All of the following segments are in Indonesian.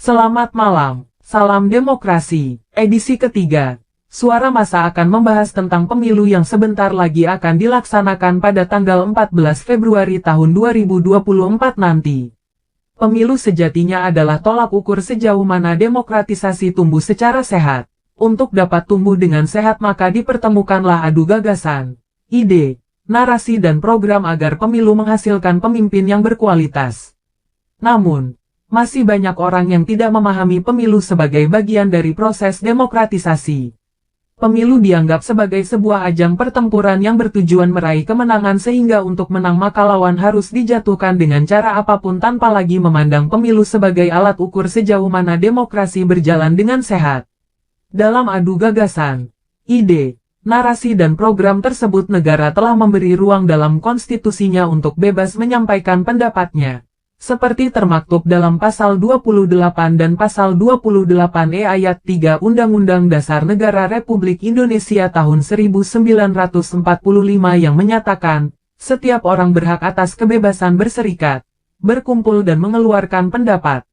Selamat malam, salam demokrasi, edisi ketiga. Suara Massa akan membahas tentang pemilu yang sebentar lagi akan dilaksanakan pada tanggal 14 Februari tahun 2024 nanti. Pemilu sejatinya adalah tolak ukur sejauh mana demokratisasi tumbuh secara sehat. Untuk dapat tumbuh dengan sehat maka dipertemukanlah adu gagasan, ide, narasi dan program agar pemilu menghasilkan pemimpin yang berkualitas. Namun, masih banyak orang yang tidak memahami pemilu sebagai bagian dari proses demokratisasi. Pemilu dianggap sebagai sebuah ajang pertempuran yang bertujuan meraih kemenangan sehingga untuk menang maka lawan harus dijatuhkan dengan cara apapun tanpa lagi memandang pemilu sebagai alat ukur sejauh mana demokrasi berjalan dengan sehat. Dalam adu gagasan, ide, narasi dan program tersebut negara telah memberi ruang dalam konstitusinya untuk bebas menyampaikan pendapatnya. Seperti termaktub dalam Pasal 28 dan Pasal 28E ayat 3 Undang-Undang Dasar Negara Republik Indonesia tahun 1945 yang menyatakan, setiap orang berhak atas kebebasan berserikat, berkumpul dan mengeluarkan pendapat.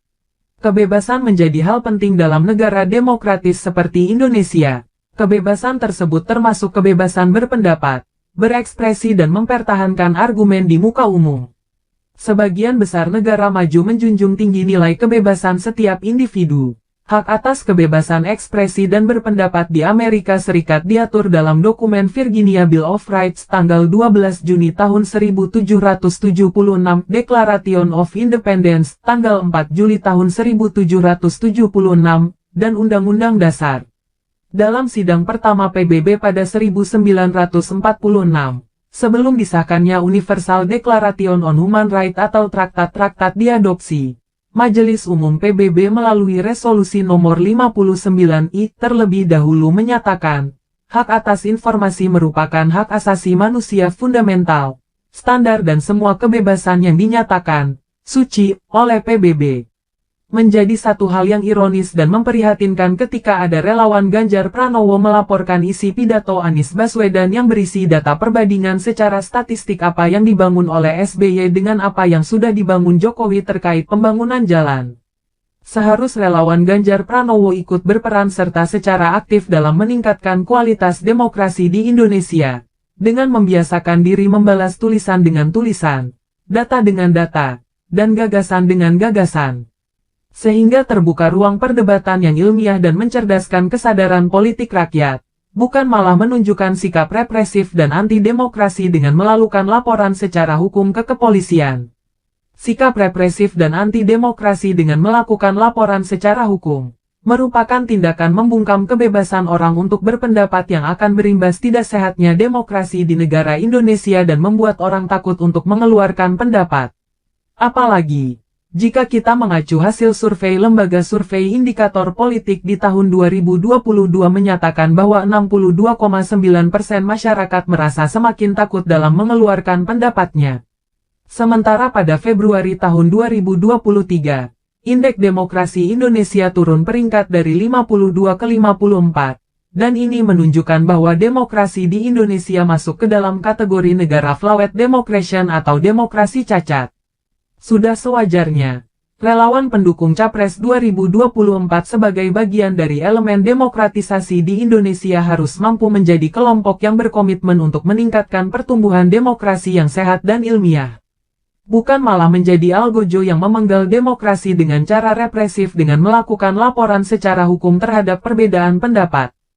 Kebebasan menjadi hal penting dalam negara demokratis seperti Indonesia. Kebebasan tersebut termasuk kebebasan berpendapat, berekspresi dan mempertahankan argumen di muka umum. Sebagian besar negara maju menjunjung tinggi nilai kebebasan setiap individu. Hak atas kebebasan ekspresi dan berpendapat di Amerika Serikat diatur dalam dokumen Virginia Bill of Rights tanggal 12 Juni tahun 1776, Declaration of Independence tanggal 4 Juli tahun 1776, dan Undang-Undang Dasar. Dalam sidang pertama PBB pada 1946, sebelum disahkannya Universal Declaration on Human Rights atau traktat-traktat diadopsi, Majelis Umum PBB melalui resolusi nomor 59I terlebih dahulu menyatakan, hak atas informasi merupakan hak asasi manusia fundamental, standar dan semua kebebasan yang dinyatakan suci oleh PBB. Menjadi satu hal yang ironis dan memprihatinkan ketika ada relawan Ganjar Pranowo melaporkan isi pidato Anies Baswedan yang berisi data perbandingan secara statistik apa yang dibangun oleh SBY dengan apa yang sudah dibangun Jokowi terkait pembangunan jalan. Seharusnya relawan Ganjar Pranowo ikut berperan serta secara aktif dalam meningkatkan kualitas demokrasi di Indonesia, dengan membiasakan diri membalas tulisan dengan tulisan, data dengan data, dan gagasan dengan gagasan. Sehingga terbuka ruang perdebatan yang ilmiah dan mencerdaskan kesadaran politik rakyat, bukan malah menunjukkan sikap represif dan anti-demokrasi dengan melakukan laporan secara hukum ke kepolisian. Sikap represif dan anti-demokrasi dengan melakukan laporan secara hukum, merupakan tindakan membungkam kebebasan orang untuk berpendapat yang akan berimbas tidak sehatnya demokrasi di negara Indonesia dan membuat orang takut untuk mengeluarkan pendapat. Apalagi, jika kita mengacu hasil survei lembaga survei indikator politik di tahun 2022 menyatakan bahwa 62,9% masyarakat merasa semakin takut dalam mengeluarkan pendapatnya. Sementara pada Februari tahun 2023, Indeks Demokrasi Indonesia turun peringkat dari 52 ke 54, dan ini menunjukkan bahwa demokrasi di Indonesia masuk ke dalam kategori negara flawed democration atau demokrasi cacat. Sudah sewajarnya, relawan pendukung Capres 2024 sebagai bagian dari elemen demokratisasi di Indonesia harus mampu menjadi kelompok yang berkomitmen untuk meningkatkan pertumbuhan demokrasi yang sehat dan ilmiah. Bukan malah menjadi algojo yang memenggal demokrasi dengan cara represif dengan melakukan laporan secara hukum terhadap perbedaan pendapat.